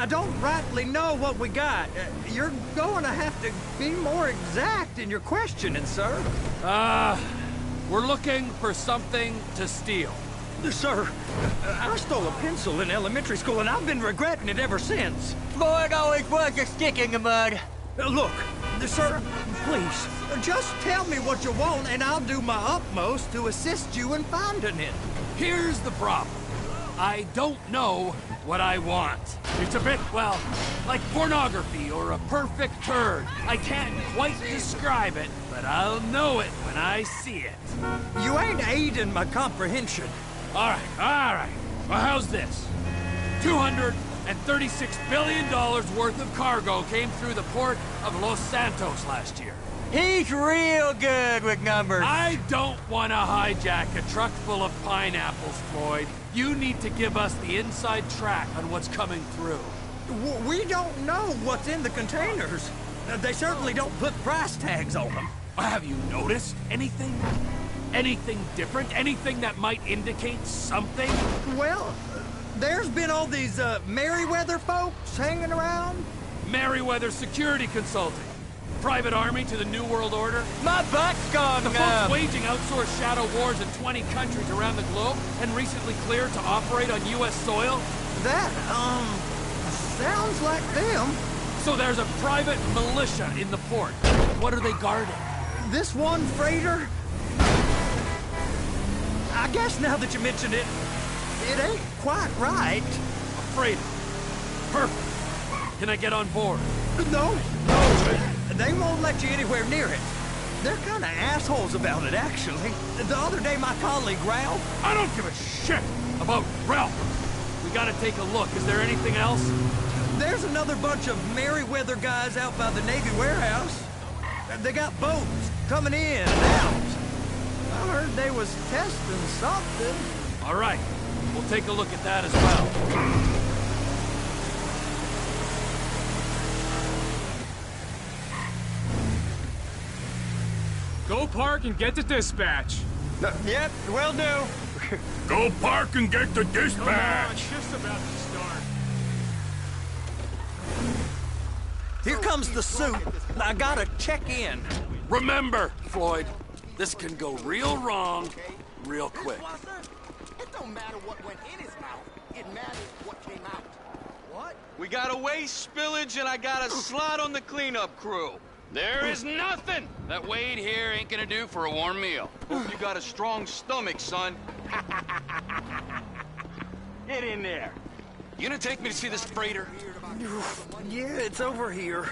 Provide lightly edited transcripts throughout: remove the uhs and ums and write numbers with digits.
I don't rightly know what we got. You're going to have to be more exact in your questioning, sir. We're looking for something to steal. Sir, I stole a pencil in elementary school, and I've been regretting it ever since. Floyd always was a stick in the mud. Look, sir, please, just tell me what you want, and I'll do my utmost to assist you in finding it. Here's the problem. I don't know what I want. It's a bit, well, like pornography or a perfect turd. I can't quite describe it, but I'll know it when I see it. You ain't aiding my comprehension. All right. Well, how's this? $236 billion worth of cargo came through the port of Los Santos last year. He's real good with numbers. I don't want to hijack a truck full of pineapples, Floyd. You need to give us the inside track on what's coming through. We don't know what's in the containers. They certainly don't put price tags on them. Have you noticed anything? Anything different? Anything that might indicate something? Well, there's been all these Merryweather folks hanging around. Merryweather Security Consulting. Private army to the New World Order. My butt's gone The numb. folks waging outsourced shadow wars in 20 countries around the globe and recently cleared to operate on U.S. soil. That, sounds like them. So there's a private militia in the port. What are they guarding? This one freighter? I guess now that you mention it, it ain't quite right. Freighter. Perfect. Can I get on board? No. They won't let you anywhere near it. They're kind of assholes about it, actually. The other day, my colleague, Ralph... I don't give a shit about Ralph. We gotta take a look. Is there anything else? There's another bunch of Merryweather guys out by the Navy warehouse. They got boats coming in and out. I heard they was testing something. All right. We'll take a look at that as well. Go park and get the dispatch. Yep, will do. Go park and get the Come on, dispatch. it's just about to start. Here comes the suit. I gotta check in. Remember, Floyd, this can go real wrong real quick. It don't matter what went in his mouth. It matters what came out. What? We got a waste spillage and I got a slot on the cleanup crew. There is nothing that Wade here ain't gonna do for a warm meal. Hope you got a strong stomach, son. Get in there. You gonna take me to see this freighter? Yeah, it's over here.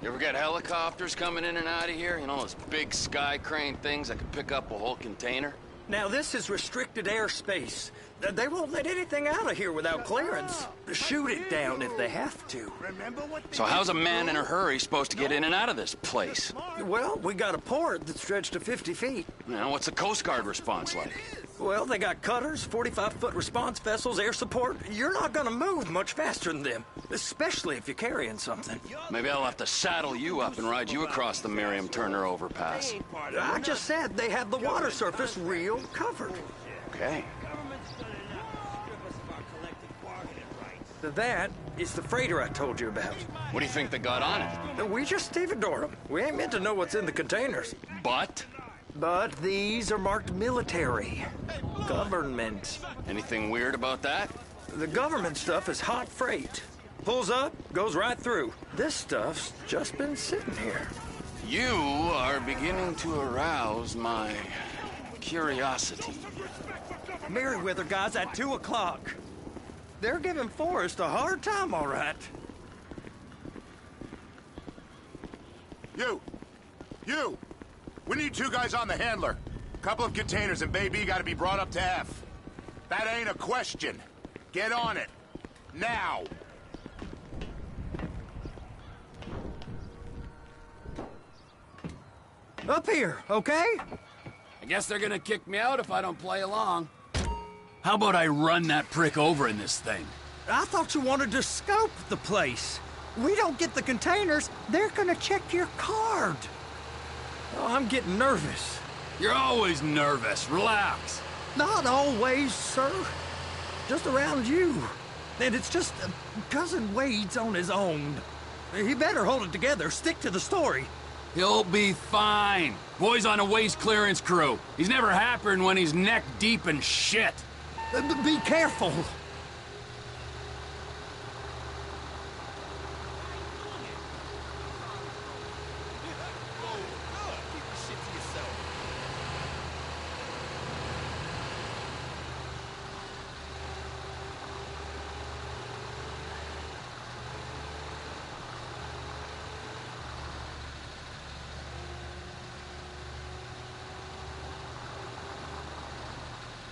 You ever got helicopters coming in and out of here? You know, those big sky crane things that could pick up a whole container? Now, this is restricted airspace. They won't let anything out of here without clearance. Shoot it down if they have to. So how's a man in a hurry supposed to get in and out of this place? Well, we got a port that's stretched to 50 feet. You know, what's the Coast Guard response like? Well, they got cutters, 45-foot response vessels, air support. You're not gonna move much faster than them, especially if you're carrying something. Maybe I'll have to saddle you up and ride you across the Miriam Turner overpass. I just said they have the water surface real covered. Okay. That is the freighter I told you about. What do you think they got on it? We just stevedore them. We ain't meant to know what's in the containers. But? But these are marked military. Government. Anything weird about that? The government stuff is hot freight. Pulls up, goes right through. This stuff's just been sitting here. You are beginning to arouse my curiosity. Merryweather guys at 2 o'clock. They're giving Forrest a hard time, all right. You! We need 2 guys on the handler. Couple of containers and Baby gotta be brought up to F. That ain't a question. Get on it. Now! Up here, okay? I guess they're gonna kick me out if I don't play along. How about I run that prick over in this thing? I thought you wanted to scope the place. We don't get the containers, they're gonna check your card. Oh, I'm getting nervous. You're always nervous. Relax. Not always, sir. Just around you. And it's just Cousin Wade's on his own. He better hold it together, stick to the story. He'll be fine. Boy's on a waste clearance crew. He's never happier than when he's neck deep in shit. Be careful.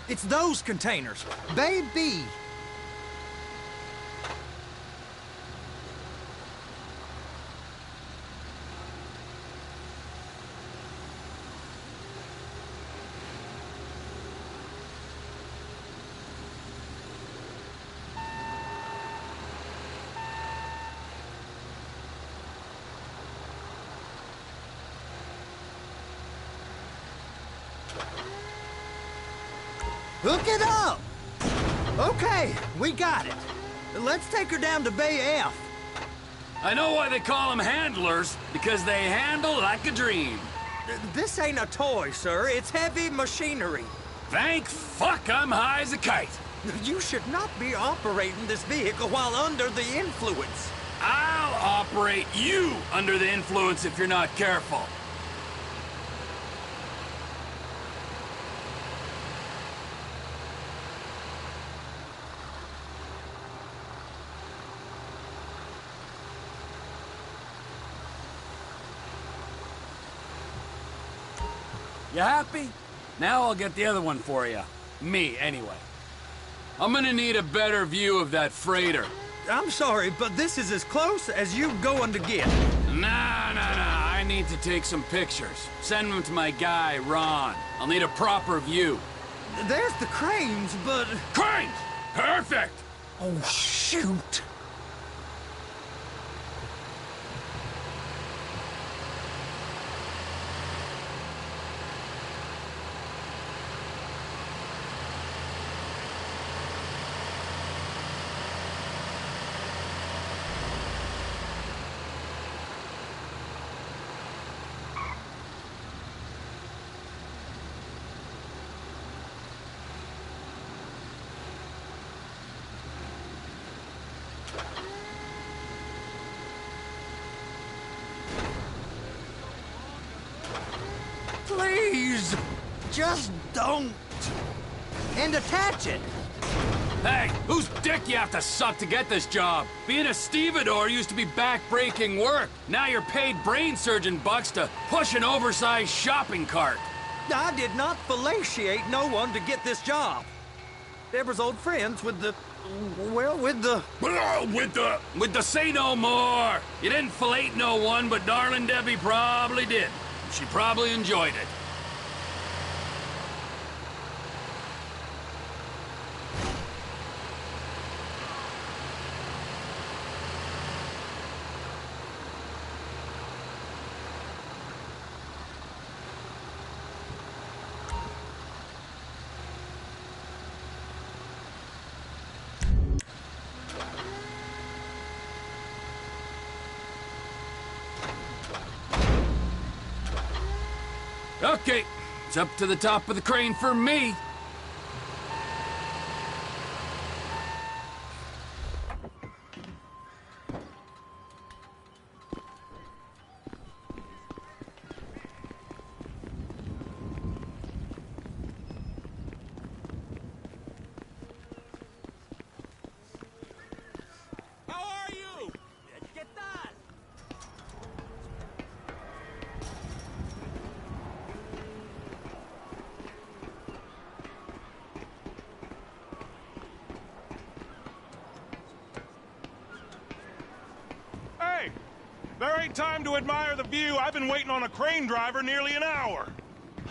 It's those containers. Baby. Hook it up! Okay, we got it. Let's take her down to Bay F. I know why they call them handlers, because they handle like a dream. This ain't a toy, sir. It's heavy machinery. Thank fuck I'm high as a kite. You should not be operating this vehicle while under the influence. I'll operate you under the influence if you're not careful. You happy? Now I'll get the other one for you. Me, anyway. I'm gonna need a better view of that freighter. I'm sorry, but this is as close as you going to get. Nah. I need to take some pictures. Send them to my guy, Ron. I'll need a proper view. There's the cranes, but... Cranes! Perfect! Oh, shoot! Please, just don't. And attach it. Hey, whose dick you have to suck to get this job? Being a stevedore used to be back-breaking work. Now you're paid brain surgeon bucks to push an oversized shopping cart. I did not fellatiate no one to get this job. Deborah's old friends with the... well, with the... With the say no more. You didn't fillet no one, but darling Debbie probably did. She probably enjoyed it. Okay, it's up to the top of the crane for me. How are you? Get that. Hey, there ain't time to admire the view. I've been waiting on a crane driver nearly an hour.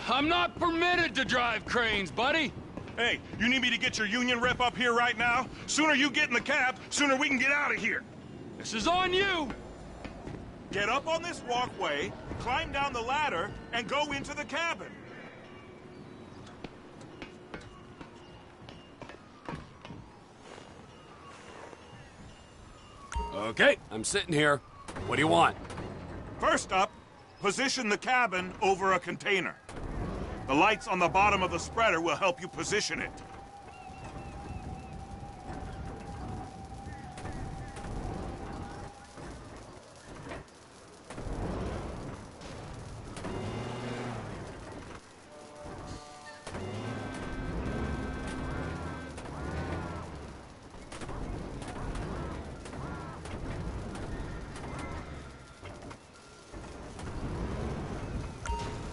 I'm not permitted to drive cranes, buddy. Hey, you need me to get your union rep up here right now? Sooner you get in the cab, sooner we can get out of here. This is on you. Get up on this walkway, climb down the ladder, and go into the cabin. Okay, I'm sitting here. What do you want? First up, position the cabin over a container. The lights on the bottom of the spreader will help you position it.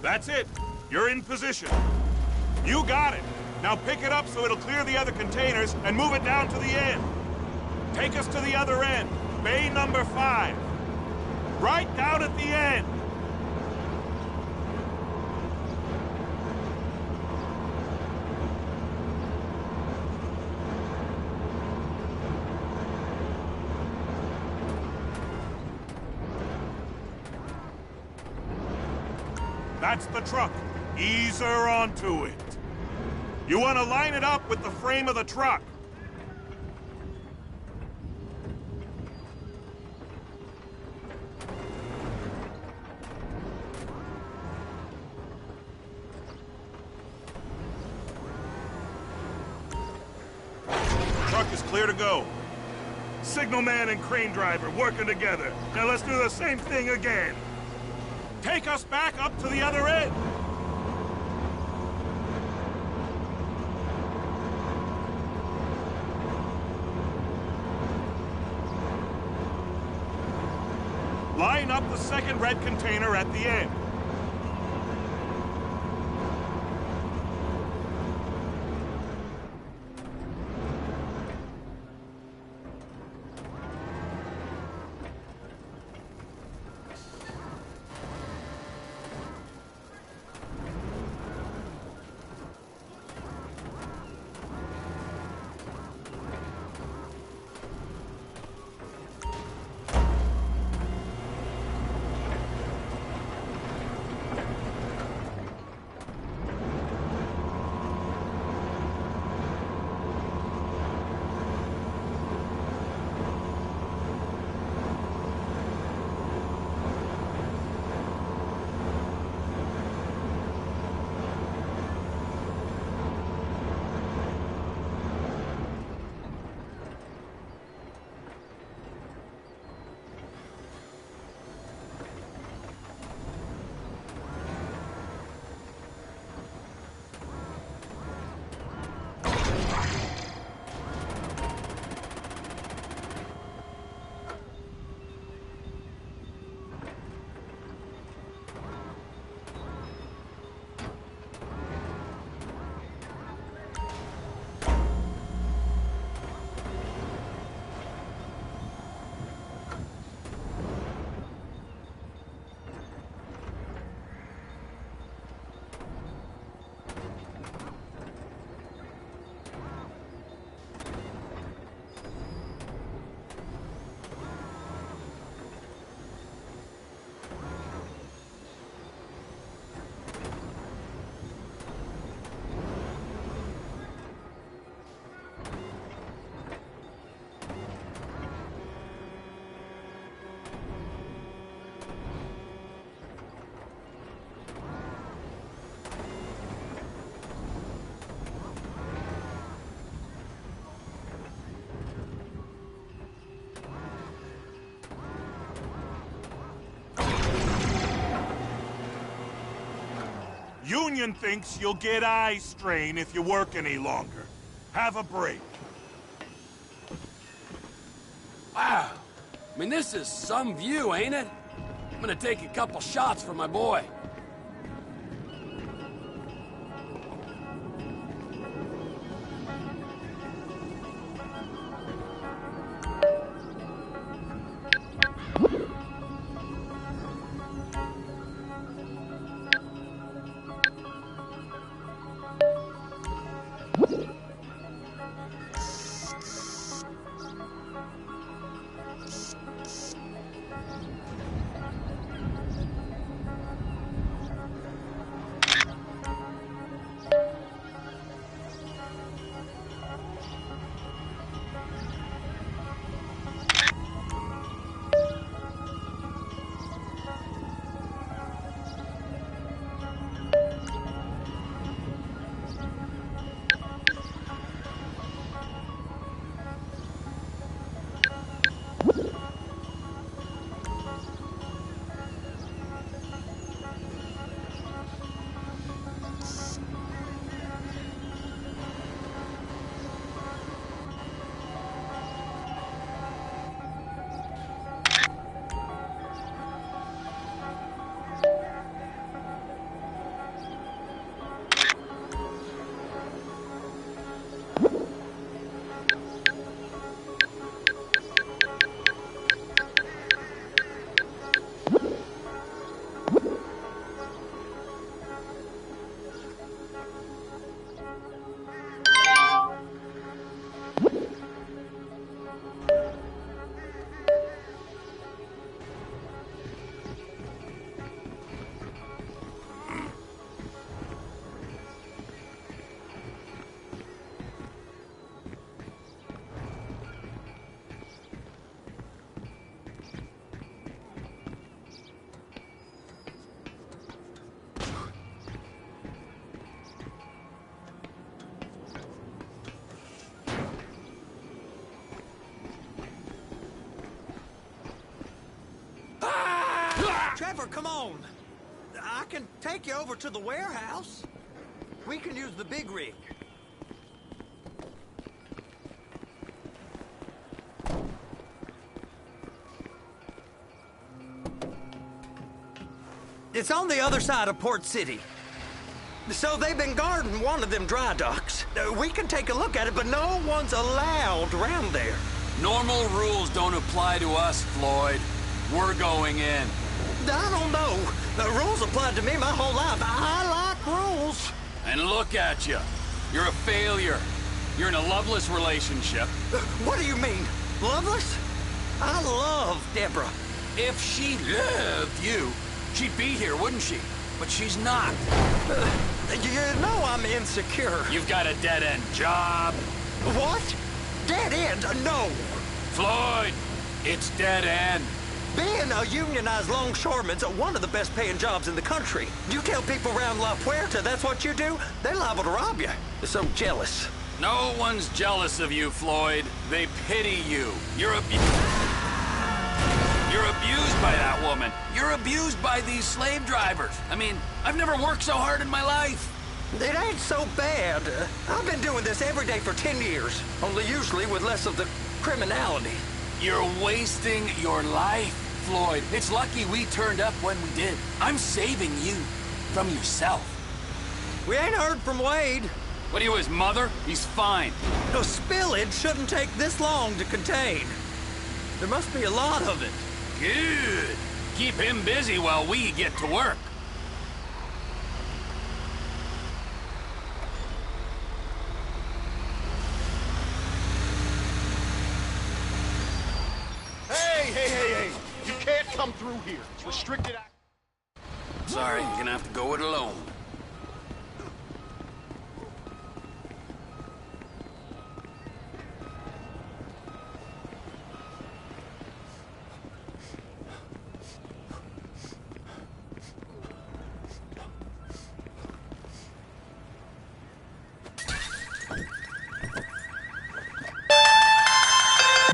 That's it. You're in position. You got it. Now pick it up so it'll clear the other containers and move it down to the end. Take us to the other end, bay number 5. Right down at the end. That's the truck. Ease her onto it. You want to line it up with the frame of the truck. Truck is clear to go. Signalman and crane driver working together. Now let's do the same thing again. Take us back up to the other end. Line up the second red container at the end. Union thinks you'll get eye strain if you work any longer. Have a break. Wow. I mean, this is some view, ain't it? I'm gonna take a couple shots for my boy. Trevor, come on. I can take you over to the warehouse. We can use the big rig. It's on the other side of Port City. So they've been guarding one of them dry docks. We can take a look at it, but no one's allowed around there. Normal rules don't apply to us, Floyd. We're going in. I don't know. The rules applied to me my whole life. I like rules. And look at you. You're a failure. You're in a loveless relationship. What do you mean? Loveless? I love Deborah. If she loved you, she'd be here, wouldn't she? But she's not. You know I'm insecure. You've got a dead-end job. What? Dead end? No. Floyd, it's dead end. Being a unionized longshoreman's one of the best paying jobs in the country. You tell people around La Puerta that's what you do, they're liable to rob you. They're so jealous. No one's jealous of you, Floyd. They pity you. You're abused by that woman. You're abused by these slave drivers. I mean, I've never worked so hard in my life. It ain't so bad. I've been doing this every day for 10 years, only usually with less of the criminality. You're wasting your life, Floyd. It's lucky we turned up when we did. I'm saving you from yourself. We ain't heard from Wade. What are you, his mother? He's fine. The spillage shouldn't take this long to contain. There must be a lot of it. Good. Keep him busy while we get to work. Hey! You can't come through here. It's restricted access. Sorry, you're gonna have to go it alone.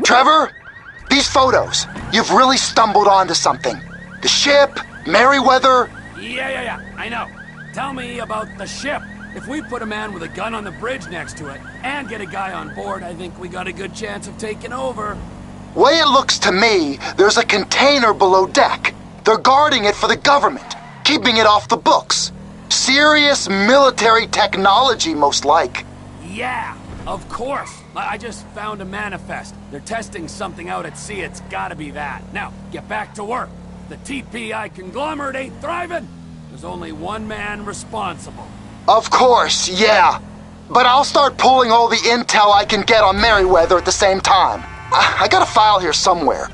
Trevor, these photos, you've really stumbled onto something. The ship, Merryweather. Yeah, I know. Tell me about the ship. If we put a man with a gun on the bridge next to it and get a guy on board, I think we got a good chance of taking over. Way it looks to me, there's a container below deck. They're guarding it for the government, keeping it off the books. Serious military technology, most like. Yeah, of course. I just found a manifest. They're testing something out at sea. It's gotta be that. Now, get back to work. The TPI conglomerate ain't thriving. There's only one man responsible. Of course, yeah. But I'll start pulling all the intel I can get on Merryweather at the same time. I got a file here somewhere.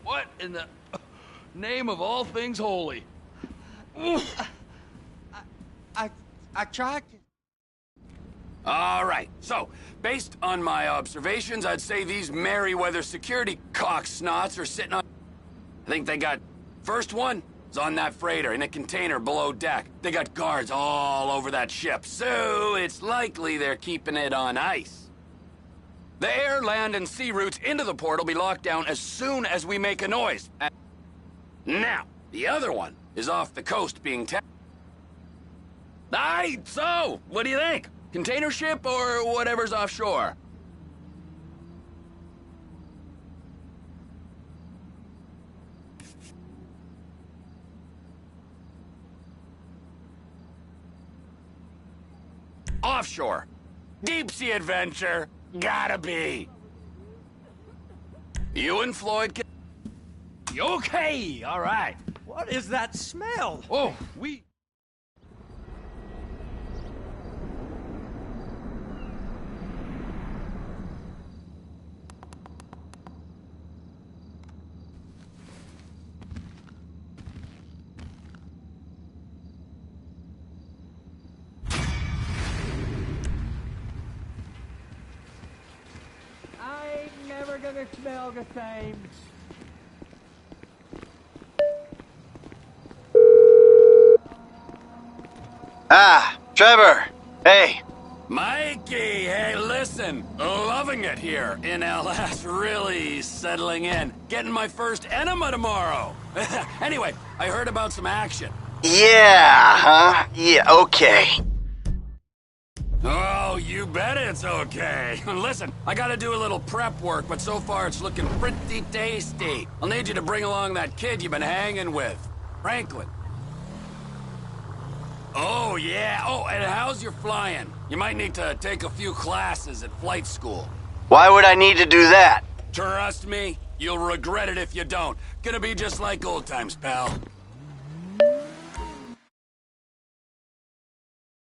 What in the name of all things holy? I tried to... All right, so, based on my observations, I'd say these Merryweather security cocksnots are sitting on... I think they got... First one is on that freighter in a container below deck. They got guards all over that ship, so it's likely they're keeping it on ice. The air, land, and sea routes into the port will be locked down as soon as we make a noise. Now, the other one is off the coast being Aye, so, what do you think? Container ship or whatever's offshore? Offshore. Deep sea adventure. Gotta be. You and Floyd can... Okay, all right. What is that smell? Oh, we... Never gonna smell the same. Ah, Trevor. Hey. Mikey, hey, listen. Loving it here in LS. Really settling in. Getting my first enema tomorrow. Anyway, I heard about some action. Yeah, huh? Yeah, okay. Oh, you bet it's okay. Listen, I gotta do a little prep work, but so far it's looking pretty tasty. I'll need you to bring along that kid you've been hanging with, Franklin. Oh, yeah. Oh, and how's your flying? You might need to take a few classes at flight school. Why would I need to do that? Trust me, you'll regret it if you don't. Gonna be just like old times, pal.